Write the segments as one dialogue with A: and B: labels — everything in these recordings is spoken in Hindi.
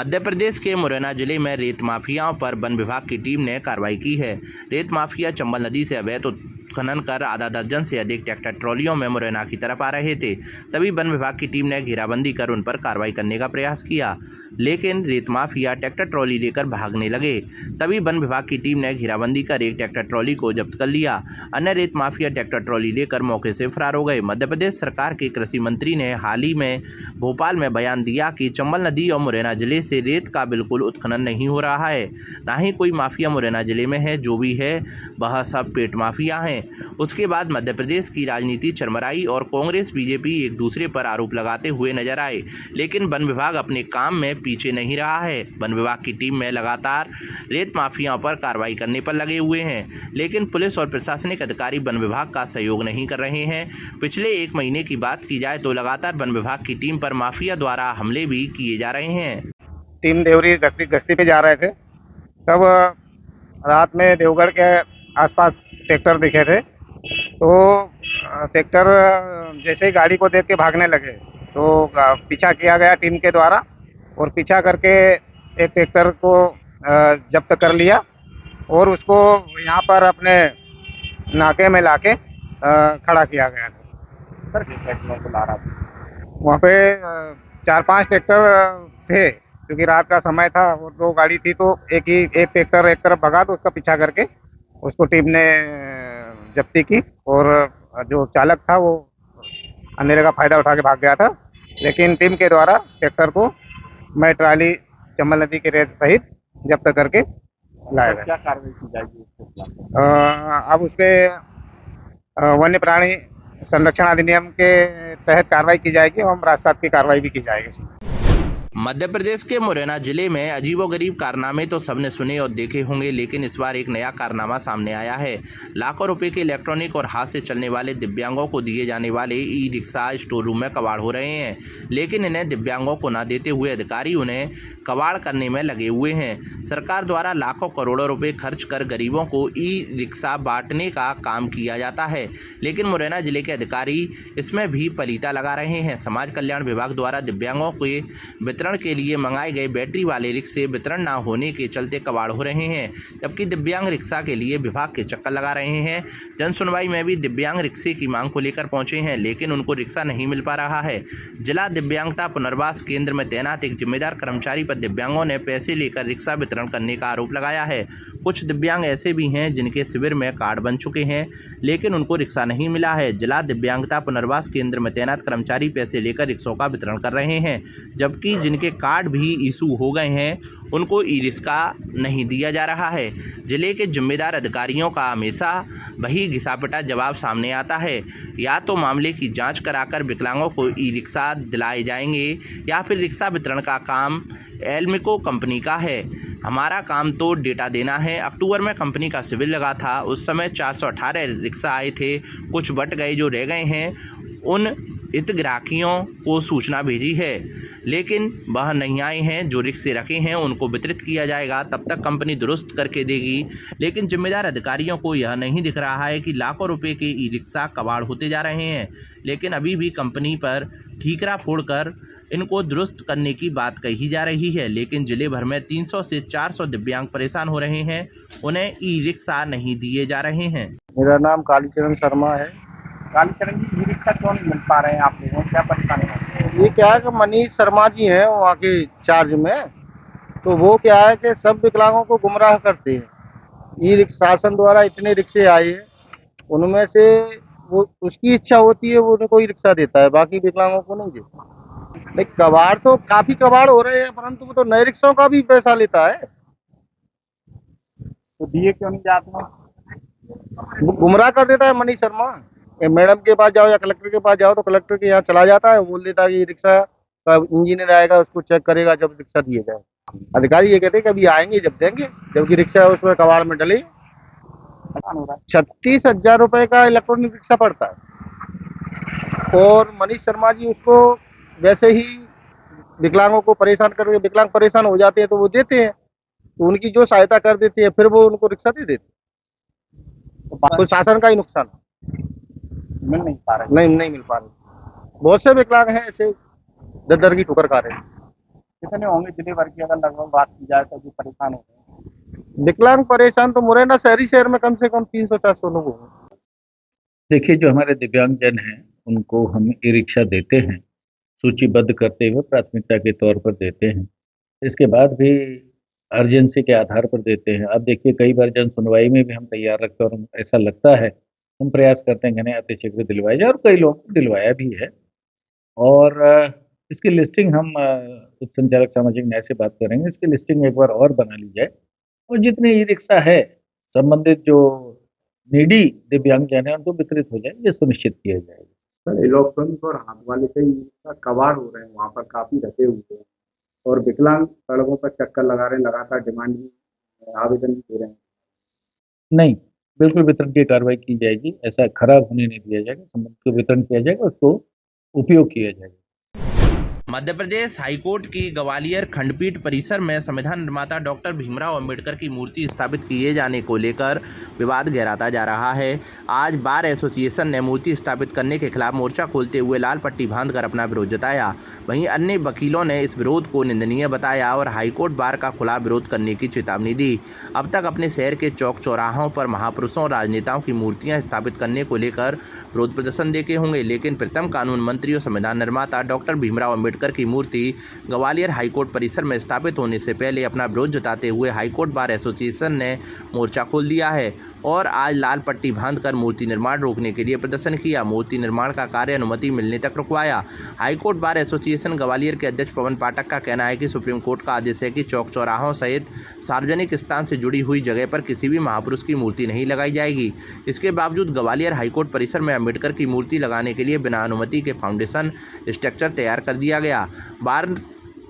A: मध्य प्रदेश के मुरैना जिले में रेत माफियाओं पर वन विभाग की टीम ने कार्रवाई की है। रेत माफिया चंबल नदी से अवैध उत्खनन कर आधा दर्जन से अधिक ट्रैक्टर ट्रॉलियों में मुरैना की तरफ आ रहे थे। तभी वन विभाग की टीम ने घेराबंदी कर उन पर कार्रवाई करने का प्रयास किया, लेकिन रेत माफिया ट्रैक्टर ट्रॉली लेकर भागने लगे। तभी वन विभाग की टीम ने घेराबंदी कर एक ट्रैक्टर ट्रॉली को जब्त कर लिया। अन्य रेत माफिया ट्रैक्टर ट्रॉली लेकर मौके से फरार हो गए। मध्य प्रदेश सरकार के कृषि मंत्री ने हाल ही में भोपाल में बयान दिया कि चंबल नदी और मुरैना जिले से रेत का बिल्कुल उत्खनन नहीं हो रहा है, ना ही कोई माफिया मुरैना जिले में है। जो भी है वह सब पेट माफिया हैं। उसके बाद मध्य प्रदेश की राजनीति चरमराई और कांग्रेस बीजेपी एक दूसरे पर आरोप लगाते हुए नजर आए, लेकिन वन विभाग अपने काम में पीछे नहीं रहा है। वन विभाग की टीम में लगातार रेत माफियाओं पर कार्रवाई करने पर लगे हुए हैं, लेकिन पुलिस और प्रशासनिक अधिकारी वन विभाग का सहयोग नहीं कर रहे हैं। पिछले 1 महीने की बात की जाए तो लगातार वन विभाग की टीम पर माफिया द्वारा हमले भी किए जा रहे हैं।
B: टीम देवरी गश्ती पे जा रहे थे, तब रात में देवगढ़ के आसपास ट्रैक्टर दिखे थे। तो ट्रैक्टर जैसे ही गाड़ी को देख के भागने लगे तो पीछा किया गया टीम के द्वारा, और पीछा करके एक ट्रैक्टर को जब्त कर लिया और उसको यहाँ पर अपने नाके में लाके खड़ा किया गया था। सर ट्रैक्टरों को ला रहा था, वहाँ पे 4-5 ट्रैक्टर थे, क्योंकि रात का समय था और 2 गाड़ी थी, तो एक ट्रैक्टर एक तरफ भगा तो उसका पीछा करके उसको टीम ने जब्ती की, और जो चालक था वो अंधेरे का फायदा उठा के भाग गया था। लेकिन टीम के द्वारा ट्रैक्टर को मैं ट्राली चंबल नदी के रेत सहित जब्त करके लाया गया। क्या कार्रवाई की जाएगी? अब उस पे वन्य प्राणी संरक्षण अधिनियम के तहत कार्रवाई की जाएगी और राजसात की कार्रवाई भी की जाएगी।
A: मध्य प्रदेश के मुरैना जिले में अजीबोगरीब कारनामे तो सबने सुने और देखे होंगे, लेकिन इस बार एक नया कारनामा सामने आया है। लाखों रुपए के इलेक्ट्रॉनिक और हाथ से चलने वाले दिव्यांगों को दिए जाने वाले ई रिक्शा स्टोर रूम में कबाड़ हो रहे हैं, लेकिन इन्हें दिव्यांगों को न देते हुए अधिकारी उन्हें कबाड़ करने में लगे हुए हैं। सरकार द्वारा लाखों करोड़ों रुपए खर्च कर गरीबों को ई रिक्शा बांटने का काम किया जाता है, लेकिन मुरैना जिले के अधिकारी इसमें भी पलीता लगा रहे हैं। समाज कल्याण विभाग द्वारा दिव्यांगों के वितरण के लिए मंगाए गए बैटरी वाले रिक्शे वितरण न होने के चलते कबाड़ हो रहे हैं, जबकि दिव्यांग रिक्शा के लिए विभाग के चक्कर लगा रहे हैं। जन सुनवाई में भी दिव्यांग रिक्शे की मांग को लेकर पहुंचे हैं, लेकिन उनको रिक्शा नहीं मिल पा रहा है। जिला दिव्यांगता पुनर्वास केंद्र में तैनात एक जिम्मेदार कर्मचारी पर दिव्यांगों ने पैसे लेकर रिक्शा वितरण करने का आरोप लगाया है। कुछ दिव्यांग ऐसे भी हैं जिनके शिविर में कार्ड बन चुके हैं, लेकिन उनको रिक्शा नहीं मिला है। जिला दिव्यांगता पुनर्वास केंद्र में तैनात कर्मचारी पैसे लेकर रिक्शों का वितरण कर रहे हैं, जबकि जिनके कार्ड भी इशू हो गए हैं उनको ई रिक्शा नहीं दिया जा रहा है। जिले के जिम्मेदार अधिकारियों का हमेशा वही घिसा-पिटा जवाब सामने आता है, या तो मामले की जांच कराकर विकलांगों को ई रिक्शा दिलाए जाएंगे या फिर रिक्शा वितरण का काम एल्मिको कंपनी का है। हमारा काम तो डेटा देना है। अक्टूबर में कंपनी का शिविर लगा था, उस समय 418 रिक्शा आए थे, कुछ बट गए, जो रह गए हैं उन हितग्राहियों को सूचना भेजी है, लेकिन वह नहीं आए हैं। जो रिक्शे रखे हैं उनको वितरित किया जाएगा, तब तक कंपनी दुरुस्त करके देगी, लेकिन जिम्मेदार अधिकारियों को यह नहीं दिख रहा है कि लाखों रुपए के ई रिक्शा कबाड़ होते जा रहे हैं, लेकिन अभी भी कंपनी पर ठीकरा फोड़कर इनको दुरुस्त करने की बात कही जा रही है। लेकिन जिले भर में 300 से 400 दिव्यांग परेशान हो रहे हैं, उन्हें ई रिक्शा नहीं दिए जा रहे हैं।
B: मेरा नाम कालीचरण शर्मा है।
C: कालीचरण जी, ई रिक्शा क्यों नहीं मिल पा रहे हैं आप लोगों को, क्या परेशानी है?
B: ये क्या है कि मनीष शर्मा जी हैं वहाँ के चार्ज में, तो वो क्या है कि सब विकलांगों को गुमराह करते हैं। ई रिक्शा शासन द्वारा इतने रिक्शे आए हैं, उनमें से वो उसकी इच्छा होती है वो उन्हें कोई रिक्शा देता है, बाकी विकलांगों को नहीं देता। नहीं, कबाड़ तो काफी कबाड़ हो रहे हैं, परंतु वो तो नए रिक्शों का भी पैसा लेता है।
C: तो दिए क्यों नहीं जाते हैं?
B: वो गुमराह कर देता है मनीष शर्मा। मैडम के पास जाओ या कलेक्टर के पास जाओ तो कलेक्टर के यहाँ चला जाता है, वो बोल देता है कि रिक्शा का इंजीनियर आएगा, उसको चेक करेगा, जब रिक्शा दिए जाए। अधिकारी ये कहते हैं कि अभी आएंगे जब देंगे, जबकि रिक्शा उसमें कबाड़ में डले। 36,000 रुपए का इलेक्ट्रॉनिक रिक्शा पड़ता है, और मनीष शर्मा जी उसको वैसे ही विकलांगों को परेशान करके, विकलांग परेशान हो जाते हैं तो वो देते हैं, तो उनकी जो सहायता कर देती है फिर वो उनको रिक्शा दे देते हैं। तो शासन का ही नुकसान
C: मिल नहीं पा रहे।
B: नहीं मिल पा रही। बहुत से विकलांग हैं ऐसे दर दर की ठोकर खा रहे हैं।
C: कितने होंगे जिले भर की अगर लगभग बात की जाए तो जो परेशान हो रहे हैं?
B: विकलांग परेशान तो मुरैना शहर में कम से कम 300-400 लोग होंगे।
D: देखिए, जो हमारे दिव्यांगजन हैं, उनको हम ई-रिक्शा देते हैं, सूचीबद्ध करते हुए प्राथमिकता के तौर पर देते हैं। इसके बाद भी अर्जेंसी के आधार पर देते हैं। अब देखिए, कई बार जन सुनवाई में भी हम तैयार रखते हैं और ऐसा लगता है, हम प्रयास करते हैं कि नहीं अतिशीघ्र दिलवाया जाए और कई लोगों को दिलवाया भी है। और इसकी लिस्टिंग हम उप संचालक सामाजिक न्याय से बात करेंगे, इसकी लिस्टिंग एक बार और बना ली जाए और जितने ई-रिक्शा है, संबंधित जो नीडी दिव्यांगजन हैं, उनको वितरित हो जाए, ये सुनिश्चित किया जाएगा।
E: सर इलेक्ट्रॉनिक और हाथ वाले कई कबाड़ हो रहे हैं, वहाँ पर काफी रखे हुए हैं और विकलांग सड़कों पर चक्कर लगा रहे हैं, लगातार डिमांड भी आवेदन भी दे रहे हैं।
D: नहीं, बिल्कुल वितरण की कार्रवाई की जाएगी, ऐसा खराब होने नहीं दिया जाएगा, संबंधित को वितरण किया जाएगा, उसको उपयोग किया जाएगा।
A: मध्य प्रदेश हाईकोर्ट की ग्वालियर खंडपीठ परिसर में संविधान निर्माता डॉक्टर भीमराव अंबेडकर की मूर्ति स्थापित किए जाने को लेकर विवाद गहराता जा रहा है। आज बार एसोसिएशन ने मूर्ति स्थापित करने के खिलाफ मोर्चा खोलते हुए लाल पट्टी बांधकर अपना विरोध जताया। वहीं अन्य वकीलों ने इस विरोध को निंदनीय बताया और हाईकोर्ट बार का खुला विरोध करने की चेतावनी दी। अब तक अपने शहर के चौक चौराहों पर महापुरुषों और राजनेताओं की मूर्तियां स्थापित करने को लेकर विरोध प्रदर्शन देखे होंगे, लेकिन प्रीतम कानून मंत्री और संविधान निर्माता डॉक्टर भीमराव अंबेडकर की मूर्ति ग्वालियर हाईकोर्ट परिसर में स्थापित होने से पहले अपना विरोध जताते हुए हाईकोर्ट बार एसोसिएशन ने मोर्चा खोल दिया है और आज लाल पट्टी बांधकर मूर्ति निर्माण रोकने के लिए प्रदर्शन किया। मूर्ति निर्माण का कार्य अनुमति मिलने तक रुकवाया। हाईकोर्ट बार एसोसिएशन ग्वालियर के अध्यक्ष पवन पाठक का कहना है कि सुप्रीम कोर्ट का आदेश है कि चौक चौराहों सहित सार्वजनिक स्थान से जुड़ी हुई जगह पर किसी भी महापुरुष की मूर्ति नहीं लगाई जाएगी। इसके बावजूद ग्वालियर हाईकोर्ट परिसर में अंबेडकर की मूर्ति लगाने के लिए बिना अनुमति के फाउंडेशन स्ट्रक्चर तैयार कर दिया गया। बार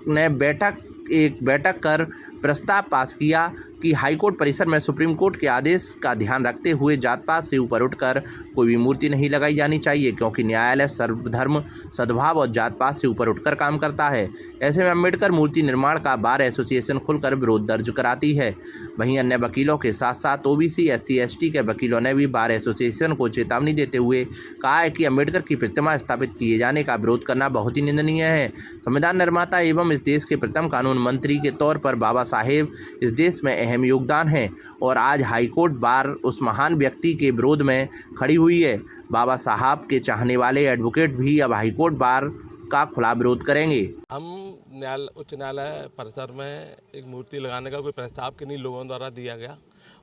A: ने बैठक कर प्रस्ताव पास किया कि हाईकोर्ट परिसर में सुप्रीम कोर्ट के आदेश का ध्यान रखते हुए जात पात से ऊपर उठकर कोई भी मूर्ति नहीं लगाई जानी चाहिए, क्योंकि न्यायालय सर्वधर्म सद्भाव और जात पात से ऊपर उठकर काम करता है। ऐसे में अंबेडकर मूर्ति निर्माण का बार एसोसिएशन खुलकर विरोध दर्ज कराती है। वहीं अन्य वकीलों के साथ साथ ओबीसी SC ST के वकीलों ने भी बार एसोसिएशन को चेतावनी देते हुए कहा है कि अंबेडकर की प्रतिमा स्थापित किए जाने का विरोध करना बहुत ही निंदनीय है। संविधान निर्माता एवं इस देश के प्रथम कानून मंत्री के तौर पर बाबा साहेब इस देश में अहम योगदान है और आज हाईकोर्ट बार उस महान व्यक्ति के विरोध में खड़ी हुई है। बाबा साहब के चाहने वाले एडवोकेट भी अब हाईकोर्ट बार का खुला विरोध करेंगे।
F: हम उच्च न्यायालय परिसर में एक मूर्ति लगाने का कोई प्रस्ताव किन्हीं लोगों द्वारा दिया गया,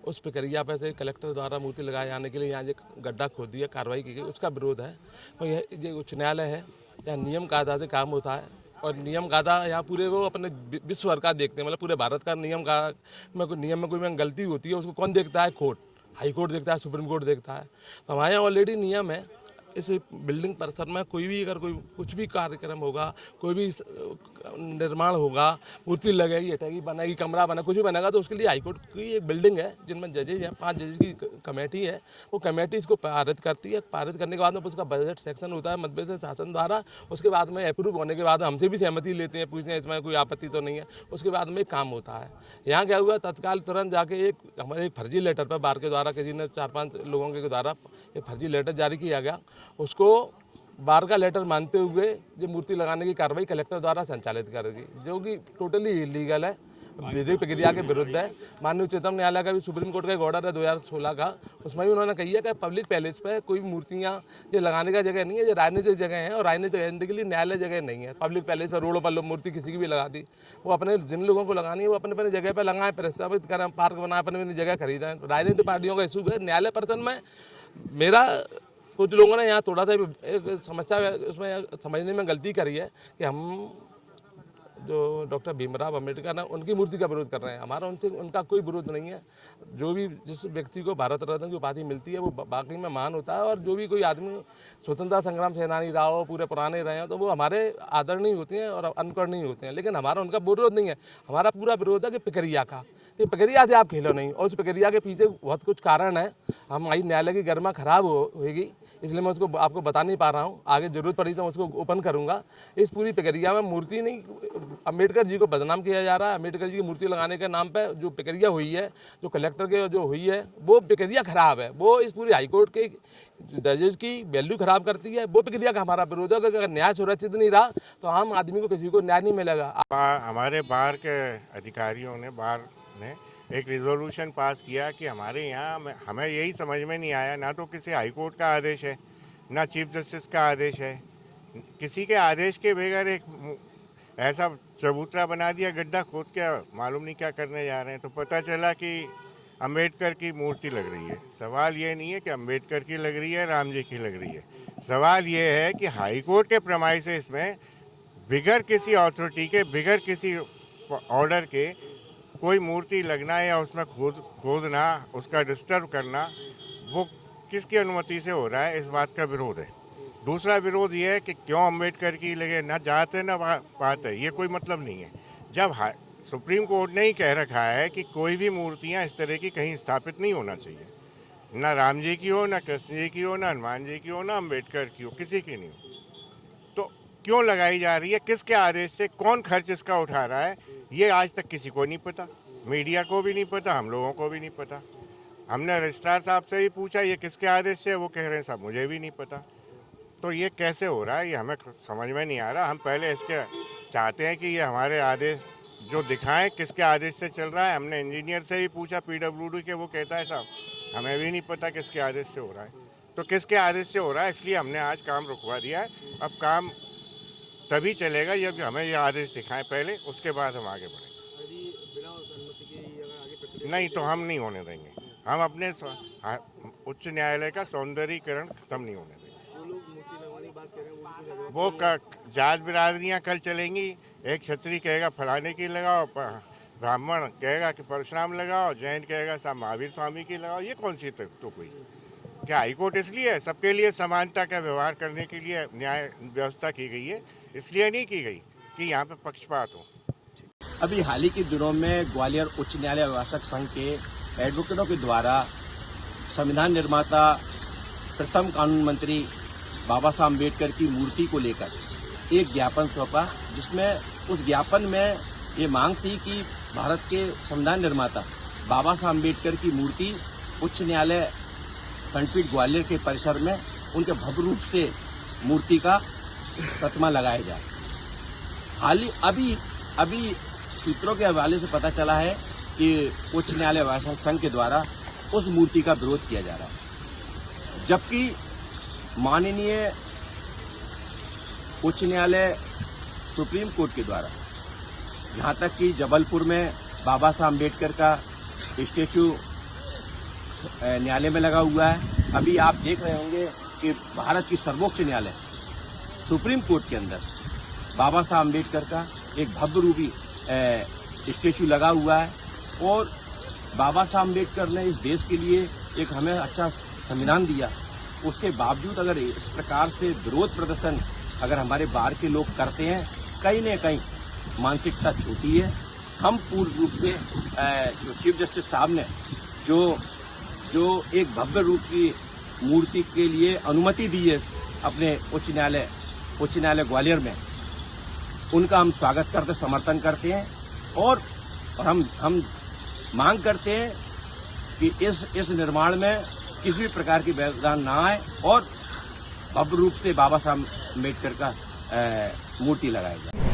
F: उस प्रक्रिया पर से कलेक्टर द्वारा मूर्ति लगाए जाने के लिए यहाँ एक गड्ढा खोद दिया, कार्रवाई की गई, उसका विरोध है। और यह उच्च न्यायालय है, यहाँ नियम कायदा से काम होता है और नियम कायदा यहाँ पूरे वो अपने विश्व भर का देखते हैं, मतलब पूरे भारत का नियम में कोई गलती होती है उसको कौन देखता है? कोर्ट, हाई कोर्ट देखता है, सुप्रीम कोर्ट देखता है। तो हमारे यहाँ ऑलरेडी नियम है, इस बिल्डिंग परिसर में कोई भी अगर कोई कुछ भी कार्यक्रम होगा, कोई भी निर्माण होगा, मूर्ति लगेगी, हटेगी, बनाएगी, कमरा बना, कुछ भी बनेगा, तो उसके लिए हाईकोर्ट की एक बिल्डिंग है जिनमें जजेज हैं, 5 जजेज की कमेटी है। वो कमेटी इसको पारित करती है। पारित करने के बाद में उसका बजट सेक्शन होता है मध्य प्रदेश शासन द्वारा। उसके बाद में अप्रूव होने के बाद हमसे भी सहमति लेते हैं, पूछते हैं इसमें कोई आपत्ति तो नहीं है। उसके बाद में काम होता है। यहाँ क्या हुआ, तत्काल तुरंत जाके हमारे एक फर्जी लेटर पर बार के द्वारा किसी ने 4-5 लोगों के द्वारा एक फर्जी लेटर जारी किया गया। उसको बार का लेटर मानते हुए ये मूर्ति लगाने की कार्रवाई कलेक्टर द्वारा संचालित करेगी, जो कि टोटली इलीगल है, विधिक प्रक्रिया के विरुद्ध है। माननीय उच्चतम न्यायालय का भी सुप्रीम कोर्ट का एक ऑर्डर है 2016 का, उसमें भी उन्होंने कही है कि पब्लिक पैलेस पे कोई मूर्तियाँ ये लगाने का जगह नहीं है, ये राजनीतिक जगह है और राजनीतिक के लिए न्यायालय जगह नहीं है। पब्लिक पैलेस पर रोडों पर मूर्ति किसी की भी लगा दी, वो अपने जिन लोगों को लगानी है वो अपने अपने जगह पर लगाएं, प्रस्तावित करें, पार्क बनाएं, अपनी अपनी जगह खरीदें। राजनीतिक पार्टियों का इशू है न्यायालय पर्सन में। मेरा कुछ लोगों ने यहाँ थोड़ा सा एक समस्या उसमें समझने में गलती करी है कि हम जो डॉक्टर भीमराव अंबेडकर ना उनकी मूर्ति का विरोध कर रहे हैं। हमारा उनका कोई विरोध नहीं है। जो भी जिस व्यक्ति को भारत रत्न की उपाधि मिलती है वो बाकी में महान होता है, और जो भी कोई आदमी स्वतंत्रता संग्राम सेनानी रहा हो, पूरे पुराने रहे हो, तो वो हमारे आदरणीय होते हैं और अनुकरणीय होते हैं। लेकिन हमारा उनका विरोध नहीं है। हमारा पूरा विरोध है कि प्रक्रिया का, कि प्रक्रिया से आप खेलो नहीं, और उस प्रक्रिया के पीछे बहुत कुछ कारण है। हमारी न्यायालय की गरिमा खराब होगी, इसलिए मैं उसको आपको बता नहीं पा रहा हूँ। आगे जरूरत पड़ी तो मैं उसको ओपन करूँगा। इस पूरी प्रक्रिया में मूर्ति नहीं अम्बेडकर जी को बदनाम किया जा रहा है। अम्बेडकर जी की मूर्ति लगाने के नाम पे जो प्रक्रिया हुई है, जो कलेक्टर के जो हुई है, वो प्रक्रिया खराब है। वो इस पूरी हाईकोर्ट के जजेस की वैल्यू खराब करती है। वो प्रक्रिया का हमारा विरोध है, क्योंकि अगर न्याय सुरक्षित नहीं रहा तो आम आदमी को किसी को न्याय नहीं मिलेगा।
G: हमारे बार के अधिकारियों ने एक रिजोल्यूशन पास किया कि हमारे यहाँ हमें यही समझ में नहीं आया, ना तो किसी हाईकोर्ट का आदेश है, ना चीफ जस्टिस का आदेश है, किसी के आदेश के बगैर एक ऐसा चबूतरा बना दिया, गड्ढा खोद के मालूम नहीं क्या करने जा रहे हैं। तो पता चला कि अंबेडकर की मूर्ति लग रही है। सवाल ये नहीं है कि अंबेडकर की लग रही है, राम जी की लग रही है। सवाल ये है कि हाईकोर्ट के प्रेमाइसेस में बिगर किसी अथॉरिटी के, बिगर किसी ऑर्डर के कोई मूर्ति लगना या उसमें खोदना, उसका डिस्टर्ब करना, वो किसकी अनुमति से हो रहा है, इस बात का विरोध है। दूसरा विरोध ये है कि क्यों अंबेडकर की लगे, ना जात है ना बात है, ये कोई मतलब नहीं है। जब सुप्रीम कोर्ट ने ही कह रखा है कि कोई भी मूर्तियां इस तरह की कहीं स्थापित नहीं होना चाहिए, ना राम जी की हो, ना कृष्ण जी की हो, ना हनुमान जी की हो, ना अंबेडकर की हो, किसी की नहीं हो, तो क्यों लगाई जा रही है, किसके आदेश से, कौन खर्च इसका उठा रहा है, ये आज तक किसी को नहीं पता। मीडिया को भी नहीं पता, हम लोगों को भी नहीं पता। हमने रजिस्ट्रार साहब से भी पूछा ये किसके आदेश से, वो कह रहे हैं साहब मुझे भी नहीं पता। तो ये कैसे हो रहा है, ये हमें समझ में नहीं आ रहा। हम पहले इसके चाहते हैं कि ये हमारे आदेश जो दिखाएं किसके आदेश से चल रहा है। हमने इंजीनियर से भी पूछा PWD के, वो कहता है साहब हमें भी नहीं पता किसके आदेश से हो रहा है। तो किसके आदेश से हो रहा है, इसलिए हमने आज काम रुकवा दिया है। अब काम तभी चलेगा जब हमें ये आदेश दिखाएं पहले, उसके बाद हम आगे बढ़ेंगे। नहीं तो हम नहीं होने देंगे। हम अपने उच्च न्यायालय का सौंदर्यीकरण खत्म नहीं होने देंगे। वो जात बिरादरियाँ कल चलेंगी, एक क्षत्रिय कहेगा फलाने की लगाओ, ब्राह्मण कहेगा कि परशुराम लगाओ, जैन कहेगा साहब महावीर स्वामी की लगाओ। ये कौन सी तो कोई क्या हाईकोर्ट इसलिए है सबके लिए समानता का व्यवहार करने के लिए न्याय व्यवस्था की गई है, इसलिए नहीं की गई कि यहाँ पे पक्षपात हो।
H: अभी हाल ही के दिनों में ग्वालियर उच्च न्यायालय अभिभाषक संघ के एडवोकेटों के द्वारा संविधान निर्माता प्रथम कानून मंत्री बाबा साहब अम्बेडकर की मूर्ति को लेकर एक ज्ञापन सौंपा, जिसमें उस ज्ञापन में ये मांग थी कि भारत के संविधान निर्माता बाबा साहब अम्बेडकर की मूर्ति उच्च न्यायालय खंडपीठ ग्वालियर के परिसर में उनके भव्य रूप से मूर्ति का प्रतिमा लगाया जाए। हाल ही अभी सूत्रों के हवाले से पता चला है कि उच्च न्यायालय अभिभाषक संघ के द्वारा उस मूर्ति का विरोध किया जा रहा है, जबकि माननीय उच्च न्यायालय सुप्रीम कोर्ट के द्वारा जहां तक कि जबलपुर में बाबा साहब अम्बेडकर का स्टेचू न्यायालय में लगा हुआ है। अभी आप देख रहे होंगे कि भारत की सर्वोच्च न्यायालय सुप्रीम कोर्ट के अंदर बाबा साहब अम्बेडकर का एक भव्य रूपी स्टेचू लगा हुआ है। और बाबा साहब अम्बेडकर ने इस देश के लिए एक हमें अच्छा संविधान दिया, उसके बावजूद अगर इस प्रकार से विरोध प्रदर्शन अगर हमारे बाहर के लोग करते हैं, कहीं न कहीं मानसिकता छोटी है। हम पूर्ण रूप से जो चीफ जस्टिस साहब ने जो एक भव्य रूप की मूर्ति के लिए अनुमति दी है अपने उच्च न्यायालय ग्वालियर में, उनका हम स्वागत करते, समर्थन करते हैं। और हम मांग करते हैं कि इस निर्माण में किसी भी प्रकार की व्यवधान ना आए और भव्य रूप से बाबा साहब अम्बेडकर का मूर्ति लगाया जाए।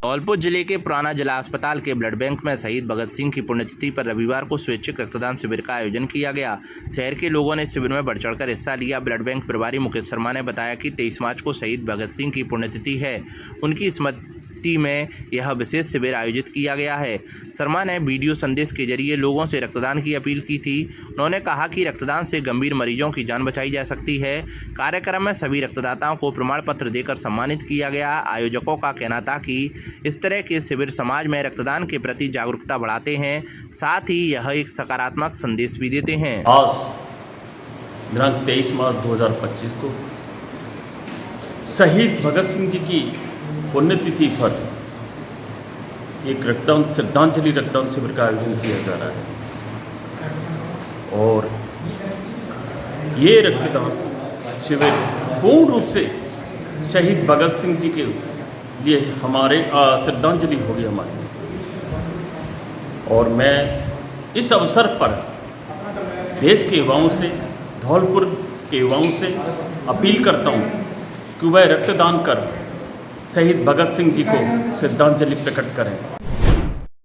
A: धौलपुर जिले के पुराना जिला अस्पताल के ब्लड बैंक में शहीद भगत सिंह की पुण्यतिथि पर रविवार को स्वैच्छिक रक्तदान शिविर का आयोजन किया गया। शहर के लोगों ने शिविर में बढ़ चढ़कर हिस्सा लिया। ब्लड बैंक प्रभारी मुकेश शर्मा ने बताया कि 23 मार्च को शहीद भगत सिंह की पुण्यतिथि है, उनकी स्मृति में यह विशेष शिविर आयोजित किया गया है। शर्मा ने वीडियो संदेश के जरिए लोगों से रक्तदान की अपील की थी। उन्होंने कहा कि रक्तदान से गंभीर मरीजों की जान बचाई जा सकती है। कार्यक्रम में सभी रक्तदाताओं को प्रमाण पत्र देकर सम्मानित किया गया। आयोजकों का कहना था कि इस तरह के शिविर समाज में रक्तदान के प्रति जागरूकता बढ़ाते हैं, साथ ही यह एक सकारात्मक संदेश भी देते हैं।
I: आज दिनांक 23 मार्च 2025 को शहीद भगत सिंह जी की पुण्यतिथि पर एक श्रद्धांजलि रक्तदान शिविर का आयोजन किया जा रहा है। और ये रक्तदान शिविर पूर्ण रूप से शहीद भगत सिंह जी के लिए हमारे श्रद्धांजलि होगी हमारी। और मैं इस अवसर पर देश के युवाओं से, धौलपुर के युवाओं से अपील करता हूँ कि वह रक्तदान कर शहीद भगत सिंह जी को श्रद्धांजलि प्रकट करें।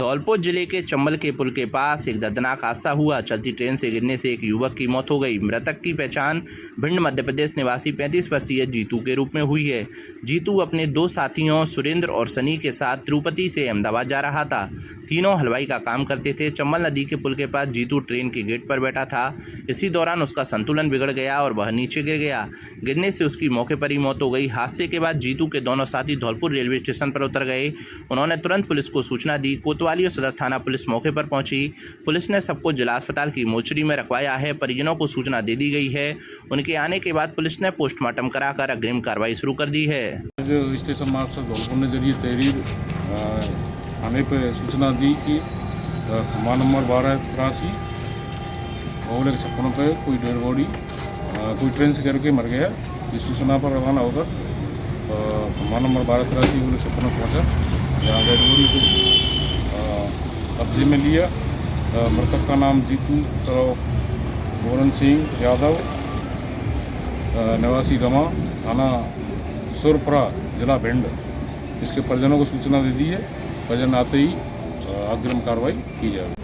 A: धौलपुर जिले के चंबल के पुल के पास एक दर्दनाक हादसा हुआ। चलती ट्रेन से गिरने से एक युवक की मौत हो गई। मृतक की पहचान भिंड मध्य प्रदेश निवासी 35 वर्षीय जीतू के रूप में हुई है। जीतू अपने 2 साथियों सुरेंद्र और सनी के साथ तिरुपति से अहमदाबाद जा रहा था। तीनों हलवाई का काम करते थे। चंबल नदी के पुल के पास जीतू ट्रेन के गेट पर बैठा था। इसी दौरान उसका संतुलन बिगड़ गया और वह नीचे गिर गया। गिरने से उसकी मौके पर ही मौत हो गई। हादसे के बाद जीतू के दोनों साथी धौलपुर रेलवे स्टेशन पर उतर गए। उन्होंने तुरंत पुलिस को सूचना दी। कोतवाली और सदर थाना पुलिस मौके पर पहुंची। पुलिस ने सबको जिला अस्पताल की मोर्चरी में रखवाया है। परिजनों को सूचना दे दी गई है। उनके आने के बाद पुलिस ने पोस्टमार्टम कराकर अग्रिम कार्रवाई शुरू कर दी है।
J: स्टेशन मास्टर धौलपुर ने जरिए तहरीर थाने पर सूचना दी कि खंबा नंबर 1283 और 156 पे कोई डेड बॉडी कोई ट्रेन से गिर के मर गया। इस सूचना पर रवाना होकर खंबा नंबर 1283 और 156 पहुँचा, जहाँ डेड बॉडी को कब्जे में लिया। मृतक का नाम जीतू गोरन सिंह यादव, निवासी गमा, थाना सुरपुरा, जिला भिंड। इसके परिजनों को सूचना दे दी है। परिजन आते ही अग्रिम कार्रवाई की जाएगी।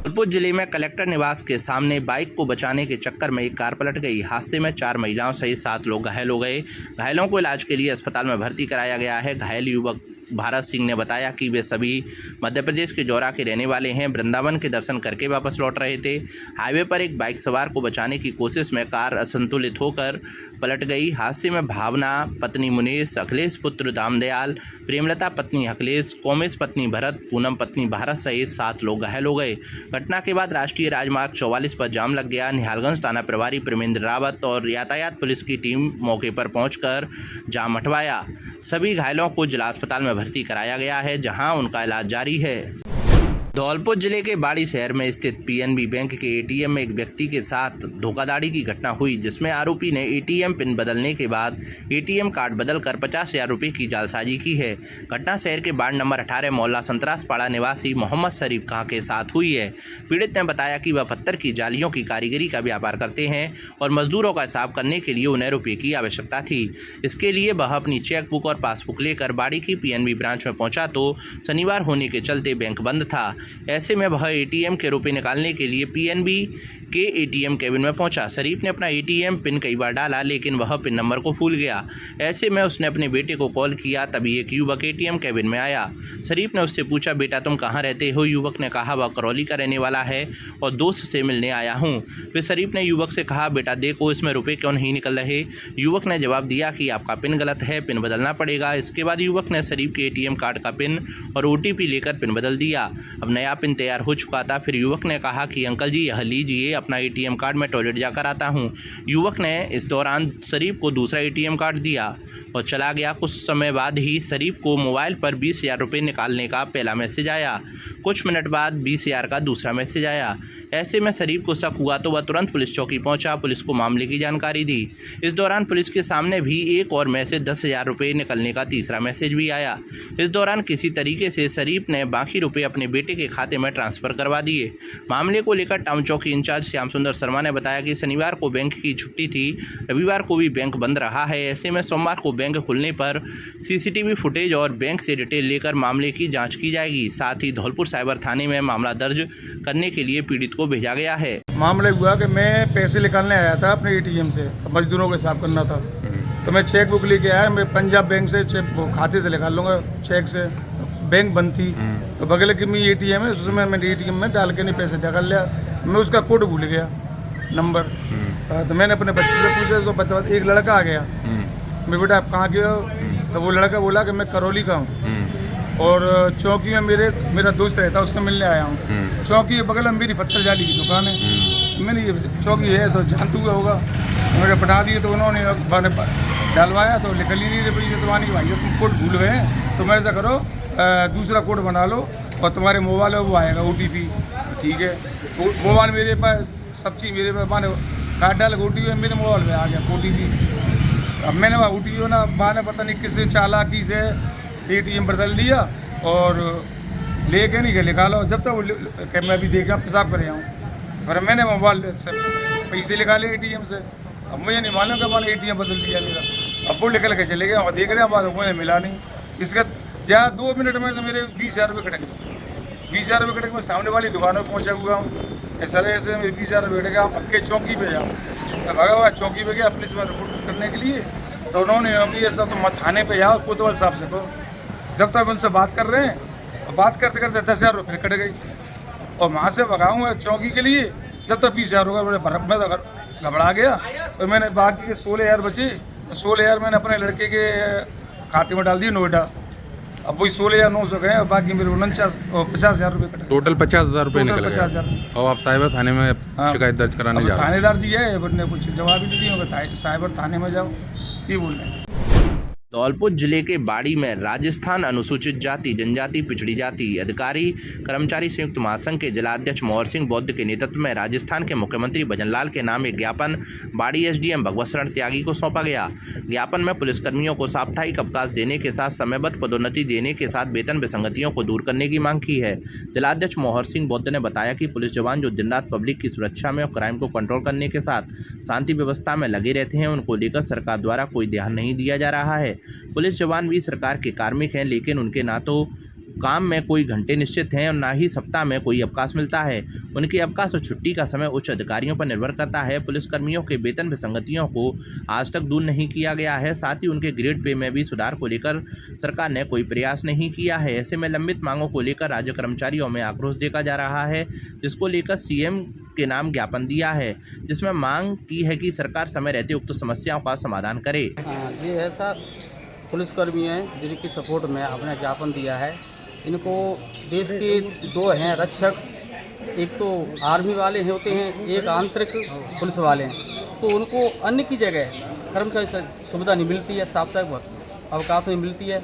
A: धौलपुर जिले में कलेक्टर निवास के सामने बाइक को बचाने के चक्कर में एक कार पलट गई। हादसे में 4 महिलाओं सहित 7 लोग घायल हो गए। घायलों को इलाज के लिए अस्पताल में भर्ती कराया गया है। घायल युवक भारत सिंह ने बताया कि वे सभी मध्य प्रदेश के जौरा के रहने वाले हैं। वृंदावन के दर्शन करके वापस लौट रहे थे। हाईवे पर एक बाइक सवार को बचाने की कोशिश में कार असंतुलित होकर पलट गई। हादसे में भावना पत्नी मुनीश, अखिलेश पुत्र दामदयाल, प्रेमलता पत्नी अखिलेश, कोमेश पत्नी भरत, पूनम पत्नी भारत सहित 7 लोग घायल हो गए। घटना के बाद राष्ट्रीय राजमार्ग 44 पर जाम लग गया। निहालगंज थाना प्रभारी प्रेमेंद्र रावत और यातायात पुलिस की टीम मौके पर पहुंचकर जाम हटवाया। सभी घायलों को जिला अस्पताल में भर्ती कराया गया है, जहां उनका इलाज जारी है। धौलपुर जिले के बाड़ी शहर में स्थित पीएनबी बैंक के एटीएम में एक व्यक्ति के साथ धोखाधड़ी की घटना हुई, जिसमें आरोपी ने एटीएम पिन बदलने के बाद एटीएम कार्ड बदलकर 50,000 रुपये की जालसाजी की है। घटना शहर के वार्ड नंबर 18 मोहल्ला संतरासपाड़ा निवासी मोहम्मद शरीफ खां के साथ हुई है। पीड़ित ने बताया कि वह पत्थर की जालियों की कारीगरी का व्यापार करते हैं और मजदूरों का हिसाब करने के लिए उन्हें रुपये की आवश्यकता थी। इसके लिए वह अपनी चेकबुक और पासबुक लेकर बाड़ी की पीएनबी ब्रांच में पहुंचा तो शनिवार होने के चलते बैंक बंद था। ऐसे में वह एटीएम के रुपए निकालने के लिए पीएनबी के एटीएम केबिन में पहुंचा। शरीफ ने अपना एटीएम पिन कई बार डाला, लेकिन वह पिन नंबर को भूल गया। ऐसे में उसने अपने बेटे को कॉल किया, तभी एक युवक एटीएम केबिन में आया। शरीफ ने उससे पूछा, बेटा तुम कहाँ रहते हो? युवक ने कहा वह करौली का रहने वाला है और दोस्त से मिलने आया हूँ। फिर शरीफ ने युवक से कहा, बेटा देखो इसमें रुपये क्यों नहीं निकल रहे? युवक ने जवाब दिया कि आपका पिन गलत है, पिन बदलना पड़ेगा। इसके बाद युवक ने शरीफ के एटीएम कार्ड का पिन और OTP लेकर पिन बदल दिया। अब नया पिन तैयार हो चुका था। फिर युवक ने कहा कि अंकल जी यह लीजिए अपना एटीएम कार्ड, मैं टॉयलेट जाकर आता हूँ। युवक ने इस दौरान शरीफ को दूसरा एटीएम कार्ड दिया और चला गया। कुछ समय बाद ही शरीफ को मोबाइल पर 20,000 रुपये निकालने का पहला मैसेज आया। कुछ मिनट बाद 20,000 का दूसरा मैसेज आया। ऐसे में शरीफ को शक हुआ तो वह तुरंत पुलिस चौकी पहुंचा, पुलिस को मामले की जानकारी दी। इस दौरान पुलिस के सामने भी एक और मैसेज 10,000 रुपये निकलने का तीसरा मैसेज भी आया। इस दौरान किसी तरीके से शरीफ ने बाकी रुपये अपने बेटे के खाते में ट्रांसफ़र करवा दिए। मामले को लेकर टाउन चौकी इंचार्ज श्याम सुंदर शर्मा ने बताया कि शनिवार को बैंक की छुट्टी थी, रविवार को भी बैंक बंद रहा है। ऐसे में सोमवार को बैंक खुलने पर CCTV फुटेज और बैंक से डिटेल लेकर मामले की जाँच की जाएगी। साथ ही धौलपुर साइबर थाने में मामला दर्ज करने के लिए पीड़ित को भेजा गया है।
J: मामला हुआ कि मैं पैसे निकालने आया था अपने एटीएम से, मजदूरों को हिसाब करना था, तो मैं चेक बुक लेके आया। मैं पंजाब बैंक से खाते से निकाल लूँगा चेक से, बैंक बंद थी तो बगल की में एटीएम है, उसमें मैंने एटीएम में डाल के नहीं पैसे निकाल लिया। मैं उसका कोड भूल गया नंबर, तो मैंने अपने बच्चे से पूछा तो बता एक लड़का आ गया, मैं बेटा आप कहाँ के हो? तो वो लड़का बोला कि मैं करौली का हूँ और चौकी में मेरा दोस्त रहता, उससे मिलने आया हूँ। चौकी के बगल में मेरी पत्थर जाली की दुकान है। मैंने ये चौकी है तो जानते हुए होगा, मेरे बता दिए तो उन्होंने डलवाया तो निकल ही नहीं रही तुम्हारी भाई तुम कोड भूल गए हैं, तुम ऐसा करो दूसरा कोड बना लो और तुम्हारे मोबाइल में वो आएगा OTP। ठीक है, मोबाइल मेरे पास सब चीज़ मेरे पास, माने कार्ड डाल OTP मेरे मोबाइल में आ गया OTP। अब मैंने वहाँ OTP ना माने पता नहीं किस चालाकी से ATM बदल लिया और लेके नहीं गए निकालो, जब तक वो कि मैं अभी देखा पेशाब कर आऊँ, फिर मैंने मोबाइल से पैसे निकाले ATM से। अब मुझे नहीं मालूम कब मैंने ATM बदल दिया मेरा, अब वो निकल के चले गए और देख रहे हैं बाद मुझे मिला नहीं। इसका क्या 2 मिनट में तो मेरे 20,000 रुपये कट गए। 20,000 रुपये कट गए, मैं सामने वाली दुकानों पर पहुँचा हुआ हूँ। ऐसा ऐसे मेरे 20,000 रुपये कट गया, आप पक्के चौकी पे जाओ। मैं भागा हुआ चौकी पे गया पुलिस में रिपोर्ट करने के लिए, तो उन्होंने कि ऐसा तो मत थाने पे जाओ, कोतवाल साहब से कहो। जब तक उनसे बात कर रहे हैं, और बात करते करते 10,000 रुपये कट गई और वहाँ से भगाऊँगा चौकी के लिए, जब तक 20,000 रुपये मैं तो घबरा गया। और मैंने बाकी के 16,000 बचे, 16,000 मैंने अपने लड़के के खाते में डाल दिए नोएडा। अब वही 16,900 गए और बाकी मेरे 50,000 रुपये कटे।
K: टोटल 50,000 रुपये निकल गए।
J: 50,000।
K: और आप साइबर थाने में शिकायत दर्ज कराने जा रहे हैं?
J: थानेदार जी है, बट ने कुछ जवाब ही नहीं दिया। साइबर थाने में जाओ, ये बोल रहे हैं।
A: धौलपुर जिले के बाड़ी में राजस्थान अनुसूचित जाति जनजाति पिछड़ी जाति अधिकारी कर्मचारी संयुक्त महासंघ के जिलाध्यक्ष मोहर सिंह बौद्ध के नेतृत्व में राजस्थान के मुख्यमंत्री भजनलाल के नाम एक ज्ञापन बाड़ी SDM भगवत शरण त्यागी को सौंपा गया। ज्ञापन में पुलिसकर्मियों को साप्ताहिक अवकाश देने के साथ समयबद्ध पदोन्नति देने के साथ वेतन विसंगतियों को दूर करने की मांग की है। जिलाध्यक्ष मोहर सिंह बौद्ध ने बताया कि पुलिस जवान जो दिन रात पब्लिक की सुरक्षा में और क्राइम को कंट्रोल करने के साथ शांति व्यवस्था में लगे रहते हैं, उनको लेकर सरकार द्वारा कोई ध्यान नहीं दिया जा रहा है। पुलिस जवान भी सरकार के कार्मिक हैं, लेकिन उनके ना तो काम में कोई घंटे निश्चित हैं और ना ही सप्ताह में कोई अवकाश मिलता है। उनके अवकाश और छुट्टी का समय उच्च अधिकारियों पर निर्भर करता है। पुलिसकर्मियों के वेतन विसंगतियों को आज तक दूर नहीं किया गया है। साथ ही उनके ग्रेड पे में भी सुधार को लेकर सरकार ने कोई प्रयास नहीं किया है। ऐसे में लंबित मांगों को लेकर राज्य कर्मचारियों में आक्रोश देखा जा रहा है, जिसको लेकर CM के नाम ज्ञापन दिया है, जिसमें मांग की है कि सरकार समय रहते उक्त समस्याओं का समाधान करे।
C: ये ऐसा पुलिसकर्मी हैं जिनकी सपोर्ट में आपने ज्ञापन दिया है। इनको देश के 2 हैं रक्षक, एक तो आर्मी वाले होते हैं, एक आंतरिक पुलिस वाले हैं। तो उनको अन्य की जगह कर्मचारी सुविधा नहीं मिलती है, साप्ताहिक अवकाश नहीं मिलती है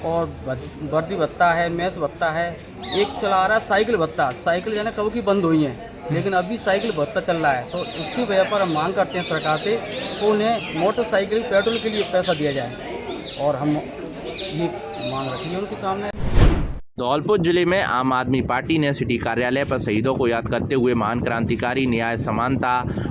C: और वर्दी भत्ता है, मैस भत्ता है, एक चला रहा है साइकिल भत्ता। साइकिल जो है कब की बंद हुई हैं, लेकिन अभी साइकिल भत्ता चल रहा है। तो इसकी वजह पर हम मांग करते हैं सरकार से तो उन्हें मोटरसाइकिल पेट्रोल के लिए पैसा दिया जाए और हम ये मांग रखी है उनके सामने।
A: धौलपुर जिले में आम आदमी पार्टी ने सिटी कार्यालय पर शहीदों को याद करते हुए महान क्रांतिकारी, न्याय, समानता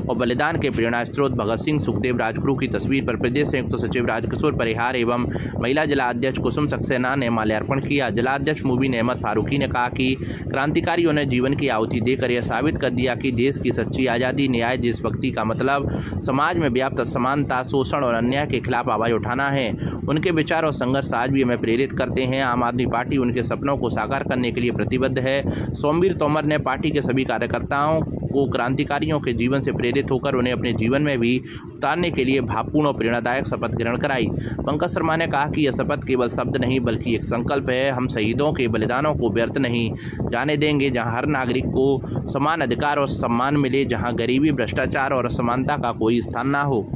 A: और बलिदान के प्रेरणा स्रोत भगत सिंह सुखदेव राजगुरु की तस्वीर पर प्रदेश संयुक्त सचिव राजकिशोर परिहार एवं महिला जिला अध्यक्ष कुसुम सक्सेना ने माल्यार्पण किया। जिलाध्यक्ष मुबीन अहमद फारूकी ने कहा कि क्रांतिकारियों ने जीवन की आहुति देकर यह साबित कर दिया कि देश की सच्ची आज़ादी, न्याय, देशभक्ति का मतलब समाज में व्याप्त असमानता, शोषण और अन्याय के खिलाफ आवाज़ उठाना है। उनके विचार और संघर्ष आज भी हमें प्रेरित करते हैं। आम आदमी पार्टी उनके सपनों को साकार करने के लिए प्रतिबद्ध है। सोमवीर तोमर ने पार्टी के सभी कार्यकर्ताओं को क्रांतिकारियों के जीवन से प्रेरित होकर उन्हें अपने जीवन में भी उतारने के लिए भावपूर्ण और प्रेरणादायक शपथ ग्रहण कराई। पंकज शर्मा ने कहा कि यह शपथ केवल शब्द नहीं बल्कि एक संकल्प है। हम शहीदों के बलिदानों को व्यर्थ नहीं जाने देंगे। जहां हर नागरिक को समान अधिकार और सम्मान मिले, जहां गरीबी, भ्रष्टाचार और असमानता का कोई स्थान ना हो।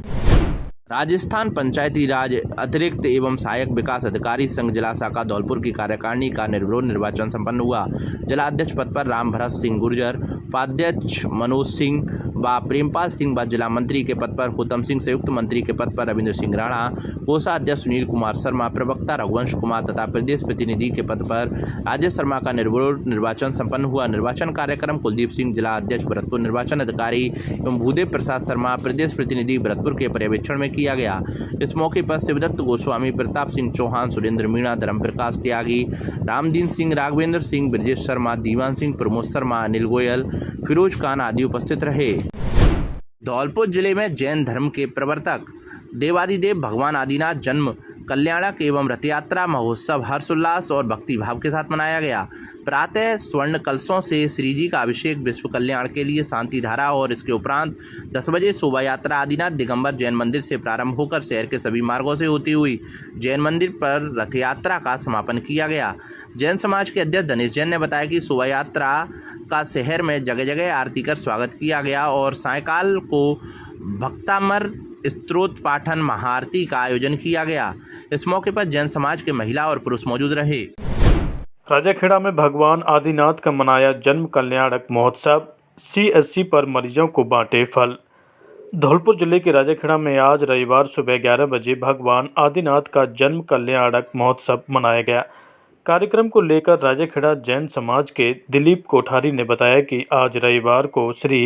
A: राजस्थान पंचायती राज अतिरिक्त एवं सहायक विकास अधिकारी संघ जिला शाखा धौलपुर की कार्यकारिणी का निर्विरोध निर्वाचन संपन्न हुआ। जिलाध्यक्ष पद पर राम भरत सिंह गुर्जर, उपाध्यक्ष मनोज सिंह व प्रेमपाल सिंह व जिला मंत्री के पद पर हुतम सिंह, संयुक्त मंत्री के पद पर रविंद्र सिंह राणा, कोषाध्यक्ष सुनील कुमार शर्मा, प्रवक्ता रघुवंश कुमार तथा प्रदेश प्रतिनिधि के पद पर राजेश शर्मा का निर्विरोध निर्वाचन संपन्न हुआ। निर्वाचन कार्यक्रम कुलदीप सिंह, जिला अध्यक्ष भरतपुर, निर्वाचन अधिकारी एवं भूदेव प्रसाद शर्मा, प्रदेश प्रतिनिधि भरतपुर के पर्यवेक्षण में किया गया। इस मौके पर शिवदत्त गोस्वामी, प्रताप सिंह चौहान, सुरेंद्र मीणा, धर्मप्रकाश त्यागी, रामदीन सिंह, राघवेंद्र सिंह, ब्रजेश शर्मा, दीवान सिंह, प्रमोद शर्मा, अनिल गोयल, फिरोज खान आदि उपस्थित रहे। धौलपुर जिले में जैन धर्म के प्रवर्तक देवादिदेव भगवान आदिनाथ जन्म कल्याणक एवं रथ यात्रा महोत्सव हर्षोल्लास और भक्तिभाव के साथ मनाया गया। प्रातः स्वर्ण कलशों से श्री जी का अभिषेक, विश्व कल्याण के लिए शांति धारा और इसके उपरांत 10 बजे शोभा यात्रा आदिनाथ दिगंबर जैन मंदिर से प्रारंभ होकर शहर के सभी मार्गों से होती हुई जैन मंदिर पर रथ यात्रा का समापन किया गया। जैन समाज के अध्यक्ष धनेश जैन ने बताया कि शोभा यात्रा का शहर में जगह जगह आरती कर स्वागत किया गया और सायंकाल को भक्तामर स्तोत्र पाठन महाआरती का आयोजन किया गया। इस मौके पर जैन समाज के महिला और पुरुष मौजूद रहे।
L: राजाखेड़ा में भगवान आदिनाथ का मनाया जन्म कल्याणक महोत्सव। CSC पर मरीजों को बांटे फल। धौलपुर जिले के राजाखेड़ा में आज रविवार सुबह 11 बजे भगवान आदिनाथ का जन्म कल्याणक महोत्सव मनाया गया। कार्यक्रम को लेकर राजाखेड़ा जैन समाज के दिलीप कोठारी ने बताया कि आज रविवार को श्री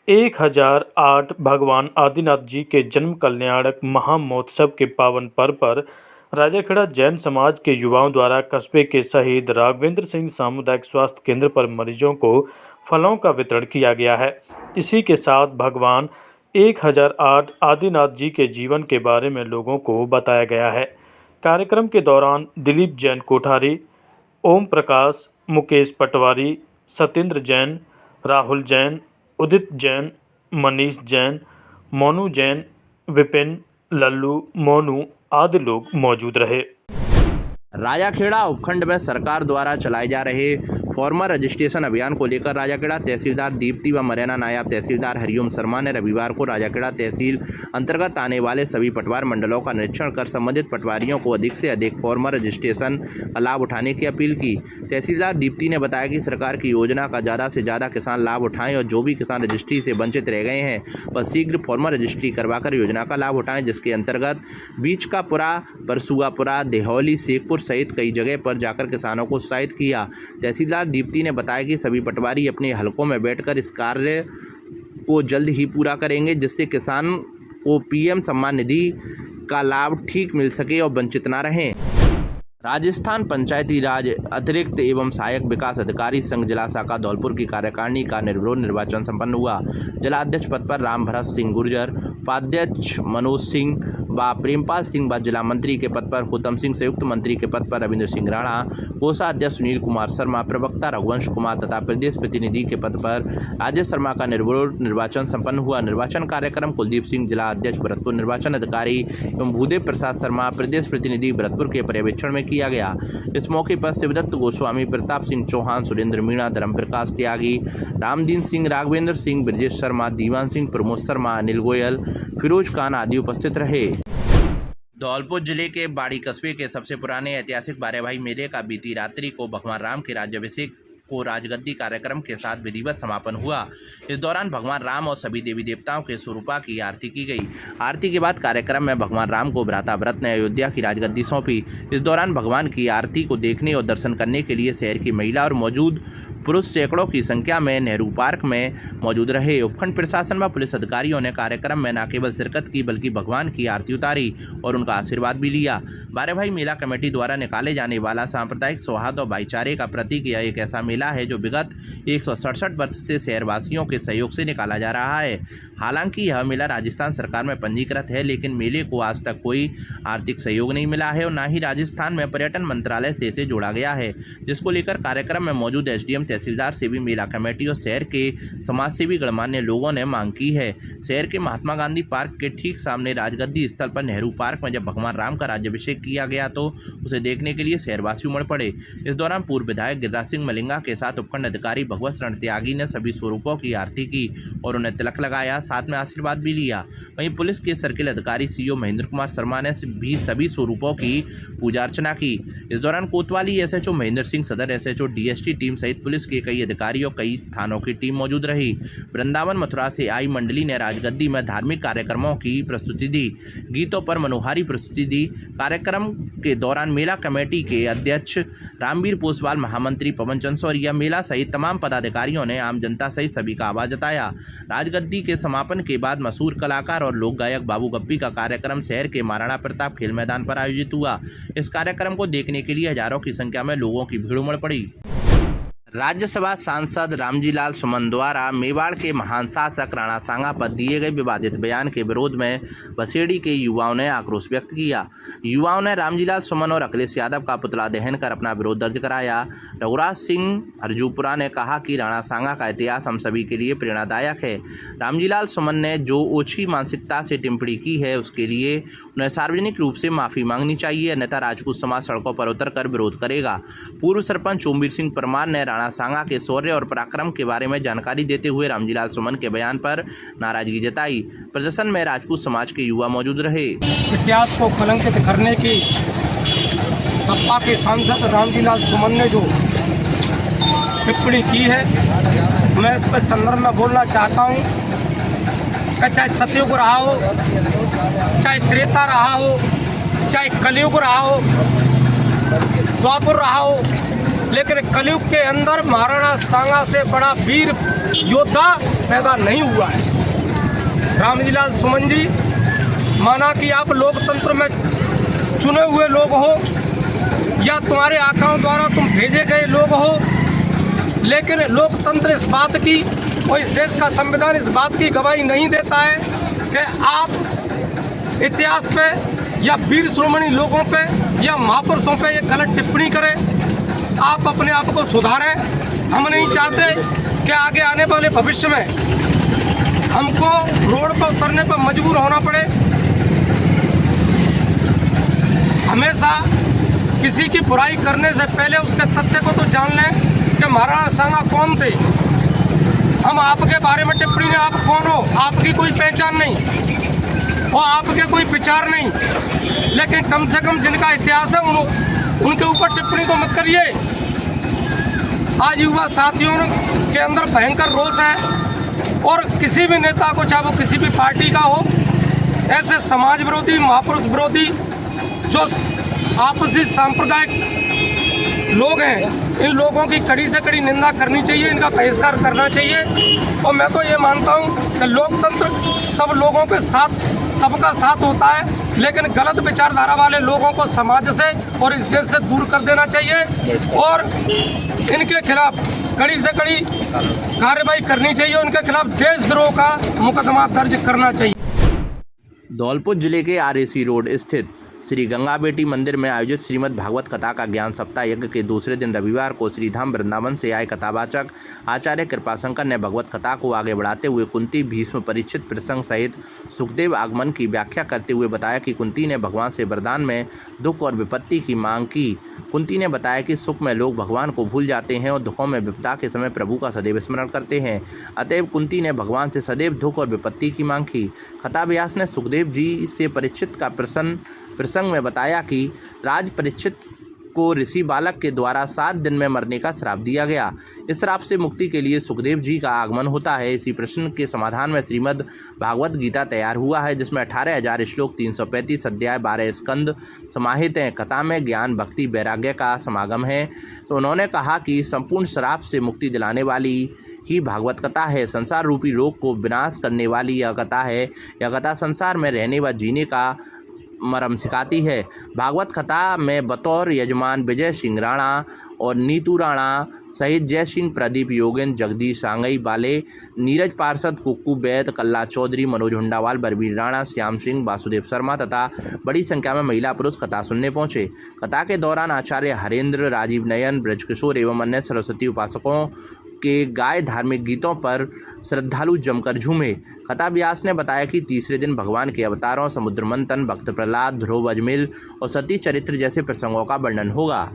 L: 1008 भगवान आदिनाथ जी के जन्म कल्याणक महामहोत्सव के पावन पर्व पर राजाखेड़ा जैन समाज के युवाओं द्वारा कस्बे के शहीद राघवेंद्र सिंह सामुदायिक स्वास्थ्य केंद्र पर मरीजों को फलों का वितरण किया गया है। इसी के साथ भगवान 1008 आदिनाथ जी के जीवन के बारे में लोगों को बताया गया है। कार्यक्रम के दौरान दिलीप जैन कोठारी, ओम प्रकाश, मुकेश पटवारी, सत्येंद्र जैन, राहुल जैन, उदित जैन, मनीष जैन, मोनू जैन, विपिन, लल्लू, मोनू आदि लोग मौजूद रहे।
A: राजाखेड़ा उपखंड में सरकार द्वारा चलाए जा रहे फॉर्मर रजिस्ट्रेशन अभियान को लेकर राजाखेड़ा तहसीलदार दीप्ति व मुरैना नायब तहसीलदार हरिओम शर्मा ने रविवार को राजाखेड़ा तहसील अंतर्गत आने वाले सभी पटवार मंडलों का निरीक्षण कर संबंधित पटवारियों को अधिक से अधिक फॉर्मर रजिस्ट्रेशन का लाभ उठाने की अपील की। तहसीलदार दीप्ति ने बताया कि सरकार की योजना का ज़्यादा से ज़्यादा किसान लाभ उठाएं और जो भी किसान रजिस्ट्री से वंचित रह गए हैं वह शीघ्र फॉर्मर रजिस्ट्री करवाकर योजना का लाभ उठाएं, जिसके अंतर्गत बीचकापुरा, परसुआपुरा, देहौली, शेखपुर सहित कई जगह पर जाकर किसानों को उत्साहित किया। तहसीलदार दीप्ति ने बताया कि सभी पटवारी अपने हलकों में बैठकर इस कार्य को जल्द ही पूरा करेंगे, जिससे किसान को पीएम सम्मान निधि का लाभ ठीक मिल सके और वंचित न रहें। राजस्थान पंचायती राज अतिरिक्त एवं सहायक विकास अधिकारी संघ जिला शाखा धौलपुर की कार्यकारिणी का निर्विरोध निर्वाचन संपन्न हुआ। जिलाध्यक्ष पद पर राम भरत सिंह गुर्जर, उपाध्यक्ष मनोज सिंह व प्रेमपाल सिंह व जिला मंत्री के पद पर हुतम सिंह, संयुक्त मंत्री के पद पर रविंद्र सिंह राणा, कोषाध्यक्ष सुनील कुमार शर्मा, प्रवक्ता रघुवंश कुमार तथा प्रदेश प्रतिनिधि के पद पर राजेश शर्मा का निर्विरोध निर्वाचन संपन्न हुआ। निर्वाचन कार्यक्रम कुलदीप सिंह, जिला अध्यक्ष भरतपुर, निर्वाचन अधिकारी एवं भूदेव प्रसाद शर्मा, प्रदेश प्रतिनिधि भरतपुर के पर्यवेक्षण में किया गया। इस मौके पर शिवदत्त गोस्वामी, प्रताप सिंह चौहान, सुरेंद्र मीणा, धर्मप्रकाश त्यागी, रामदीन सिंह, राघवेंद्र सिंह, ब्रजेश शर्मा, दीवान सिंह, प्रमोद शर्मा, अनिल गोयल, फिरोज खान आदि उपस्थित रहे। धौलपुर जिले के बाड़ी कस्बे के सबसे पुराने ऐतिहासिक बारेभाई मेले का बीती रात्रि को भगवान राम के राज्याभिषेक को राजगद्दी कार्यक्रम के साथ विधिवत समापन हुआ। इस दौरान भगवान राम और सभी देवी देवताओं के स्वरूपा की आरती की गई। आरती के बाद कार्यक्रम में भगवान राम को भ्राता भरत ने अयोध्या की राजगद्दी सौंपी। इस दौरान भगवान की आरती को देखने और दर्शन करने के लिए शहर की महिला और मौजूद पुरुष सैकड़ों की संख्या में नेहरू पार्क में मौजूद रहे। उपखंड प्रशासन व पुलिस अधिकारियों ने कार्यक्रम में न केवल शिरकत की बल्कि भगवान की आरती उतारी और उनका आशीर्वाद भी लिया। बारेभाई मेला कमेटी द्वारा निकाले जाने वाला सांप्रदायिक सौहार्द और भाईचारे का प्रतीक यह एक ऐसा मेला है जो विगत 167 वर्ष से शहरवासियों के सहयोग से निकाला जा रहा है। हालांकि यह मेला राजस्थान सरकार में पंजीकृत है, लेकिन मेले को आज तक कोई आर्थिक सहयोग नहीं मिला है और न ही राजस्थान में पर्यटन मंत्रालय से इसे जोड़ा गया है, जिसको लेकर कार्यक्रम में मौजूद एसडीएम तहसीलदार से भी मेला कमेटी और शहर के समाजसेवी गणमान्य लोगों ने मांग की है। शहर के महात्मा गांधी पार्क के ठीक सामने राजगद्दी स्थल पर नेहरू पार्क में जब भगवान राम का राज्याभिषेक किया गया तो उसे देखने के लिए शहरवासी उमड़ पड़े। इस दौरान पूर्व विधायक गिरिराज सिंह मलिंगा के साथ उपखंड अधिकारी भगवत शरण त्यागी ने सभी स्वरूपों की आरती की और उन्हें तिलक लगाया, साथ में आशीर्वाद भी लिया। वहीं पुलिस के सर्किल अधिकारी सीओ महेंद्र कुमार शर्मा ने भी सभी स्वरूपों की पूजा अर्चना की। इस दौरान कोतवाली एसएचओ महेंद्र सिंह, सदर एसएचओ, डीएसटी टीम सहित पुलिस के कई अधिकारी और कई थानों की टीम मौजूद रही। वृंदावन मथुरा से आई मंडली ने राजगद्दी में धार्मिक कार्यक्रमों की प्रस्तुति दी, गीतों पर मनोहारी प्रस्तुति दी। कार्यक्रम के दौरान मेला कमेटी के अध्यक्ष रामवीर पोसवाल, महामंत्री पवन चंसौरिया, मेला सहित तमाम पदाधिकारियों ने आम जनता सहित सभी का आवाज जताया। राजगद्दी के समापन के बाद मशहूर कलाकार और लोक गायक बाबू गप्पी का कार्यक्रम शहर के महाराणा प्रताप खेल मैदान पर आयोजित हुआ। इस कार्यक्रम को देखने के लिए हजारों की संख्या में लोगों की भीड़ उमड़ पड़ी। राज्यसभा सांसद रामजीलाल सुमन द्वारा मेवाड़ के महान शासक राणा सांगा पर दिए गए विवादित बयान के विरोध में बसेड़ी के युवाओं ने आक्रोश व्यक्त किया। युवाओं ने रामजीलाल सुमन और अखिलेश यादव का पुतला दहन कर अपना विरोध दर्ज कराया। रघुराज सिंह हरजूपुरा ने कहा कि राणा सांगा का इतिहास हम सभी के लिए प्रेरणादायक है। रामजीलाल सुमन ने जो ओछी मानसिकता से टिप्पणी की है उसके लिए उन्हें सार्वजनिक रूप से माफ़ी मांगनी चाहिए, अन्यथा राजपूत समाज सड़कों पर उतरकर विरोध करेगा। पूर्व सरपंच ओमवीर सिंह परमार ने राणा सांगा के शौर्य और पराक्रम के बारे में जानकारी देते हुए रामजीलाल सुमन के बयान पर नाराजगी जताई। प्रदर्शन में राजपूत समाज के युवा मौजूद रहे।
M: इतिहास को कलंकित करने की सपा के सांसद रामजीलाल सुमन ने जो टिप्पणी की है, मैं इस पर संदर्भ में बोलना चाहता हूं कि चाहे सतयुग रहा हो, चाहे त्रेता रहा हो, चाहे कलयुग रहा हो, द्वापर रहा हो, लेकिन कलयुग के अंदर महाराणा सांगा से बड़ा वीर योद्धा पैदा नहीं हुआ है। रामजी लाल सुमन जी, माना कि आप लोकतंत्र में चुने हुए लोग हो या तुम्हारे आकाओं द्वारा तुम भेजे गए लोग हो, लेकिन लोकतंत्र इस बात की और इस देश का संविधान इस बात की गवाही नहीं देता है कि आप इतिहास पे या वीर शिरोमणि लोगों पे या महापुरुषों पे ये गलत टिप्पणी करें। आप अपने आप को सुधारें। हम नहीं चाहते कि आगे आने वाले भविष्य में हमको रोड पर उतरने पर मजबूर होना पड़े। हमेशा किसी की बुराई करने से पहले उसके तथ्य को तो जान लें कि महाराणा सांगा कौन थे। हम आपके बारे में टिप्पणी नहीं, आप कौन हो, आपकी कोई पहचान नहीं और आपके कोई विचार नहीं, लेकिन कम से कम जिनका इतिहास है उनके ऊपर टिप्पणी को मत करिए। आज युवा साथियों के अंदर भयंकर रोष है और किसी भी नेता को, चाहे वो किसी भी पार्टी का हो, ऐसे समाज विरोधी, महापुरुष विरोधी जो आपसी सांप्रदायिक लोग हैं, इन लोगों की कड़ी से कड़ी निंदा करनी चाहिए, इनका बहिष्कार करना चाहिए। और मैं तो ये मानता हूँ कि लोकतंत्र सब लोगों के साथ, सबका साथ होता है, लेकिन गलत विचारधारा वाले लोगों को समाज से और इस देश से दूर कर देना चाहिए और इनके खिलाफ कड़ी से कड़ी कार्रवाई करनी चाहिए। उनके खिलाफ देशद्रोह का मुकदमा दर्ज करना चाहिए।
A: धौलपुर जिले के RAC रोड स्थित श्री गंगा बेटी मंदिर में आयोजित श्रीमद् भागवत कथा का ज्ञान सप्ताह यज्ञ के दूसरे दिन रविवार को श्रीधाम वृंदावन से आए कथावाचक आचार्य कृपाशंकर ने भगवत कथा को आगे बढ़ाते हुए कुंती, भीष्म, परीक्षित प्रसंग सहित सुखदेव आगमन की व्याख्या करते हुए बताया कि कुंती ने भगवान से वरदान में दुख और विपत्ति की मांग की। कुंती ने बताया कि सुख में लोग भगवान को भूल जाते हैं और दुखों में विपदा के समय प्रभु का सदैव स्मरण करते हैं। अतएव कुंती ने भगवान से सदैव दुख और विपत्ति की मांग की। कथा व्यास ने सुखदेव जी से परीक्षित का प्रसंग में बताया कि राज परीक्षित को ऋषि बालक के द्वारा 7 दिन में मरने का श्राप दिया गया। इस श्राप से मुक्ति के लिए सुखदेव जी का आगमन होता है। इसी प्रश्न के समाधान में श्रीमद् भागवत गीता तैयार हुआ है, जिसमें 18,000 श्लोक, 335 अध्याय, 12 स्कंद समाहित हैं। कथा में ज्ञान, भक्ति, वैराग्य का समागम है। तो उन्होंने कहा कि संपूर्ण श्राप से मुक्ति दिलाने वाली ही भागवत कथा है। संसार रूपी रोग को विनाश करने वाली यह कथा है। यह कथा संसार में रहने व जीने का मरम सिखाती है। भागवत कथा में बतौर यजमान विजय सिंह राणा और नीतू राणा सहित जय सिंह, प्रदीप योगेंद्र, जगदीश सांगई बाले, नीरज पार्षद, कुक्कू बैद, कल्ला चौधरी, मनोज हुंडावाल, बरबीर राणा, श्याम सिंह, वासुदेव शर्मा तथा बड़ी संख्या में महिला पुरुष कथा सुनने पहुंचे। कथा के दौरान आचार्य हरेंद्र, राजीव नयन, ब्रजकिशोर एवं अन्य सरस्वती उपासकों के गाय धार्मिक गीतों पर श्रद्धालु जमकर झूमे। कथा व्यास ने बताया कि तीसरे दिन भगवान के अवतारों, समुद्र मंथन, भक्त प्रहलाद, ध्रुव अजमेर और सती चरित्र जैसे प्रसंगों का वर्णन होगा।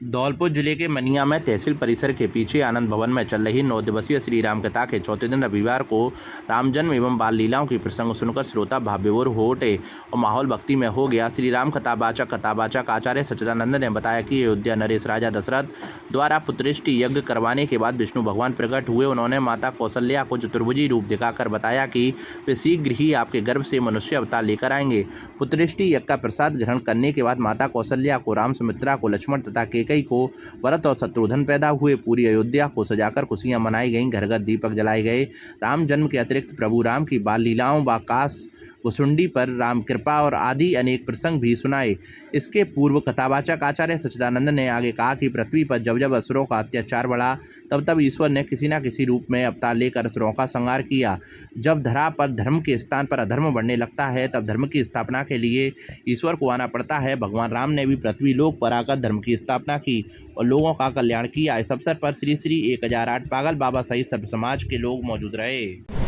A: धौलपुर जिले के मनिया में तहसील परिसर के पीछे आनंद भवन में चल रही 9 दिवसीय श्री राम कथा के चौथे दिन रविवार को राम जन्म एवं बाल लीलाओं की प्रसंग सुनकर श्रोता भावविभोर हो उठे और माहौल भक्ति में हो गया। श्री राम कथावाचक आचार्य सच्चिदानंद ने बताया कि अयोध्या नरेश राजा दशरथ द्वारा पुत्रेष्टि यज्ञ करवाने के बाद विष्णु भगवान प्रकट हुए। उन्होंने माता कौशल्या को चतुर्भुजी रूप दिखाकर बताया कि वे शीघ्र ही आपके गर्भ से मनुष्य अवतार लेकर आएंगे। पुत्रेष्टि यज्ञ का प्रसाद ग्रहण करने के बाद माता कौशल्या को, राम, सुमित्रा को, लक्ष्मण तथा केकई को भरत और शत्रुघ्न पैदा हुए। पूरी अयोध्या को सजाकर खुशियां मनाई गईं, घर घर दीपक जलाए गए। राम जन्म के अतिरिक्त प्रभु राम की बाल लीलाओं व काश भुसुंडी पर राम कृपा और आदि अनेक प्रसंग भी सुनाए। इसके पूर्व कथावाचक आचार्य सच्चिदानंद ने आगे कहा कि पृथ्वी पर जब जब असुरों का अत्याचार बढ़ा तब तब ईश्वर ने किसी न किसी रूप में अवतार लेकर असुरों का संहार किया। जब धरा पर धर्म के स्थान पर अधर्म बढ़ने लगता है तब धर्म की स्थापना के लिए ईश्वर को आना पड़ता है। भगवान राम ने भी पृथ्वी लोक पर आकर धर्म की स्थापना की और लोगों का कल्याण किया। इस अवसर पर श्री 1008 पागल बाबा सहित सर्व समाज के लोग मौजूद रहे।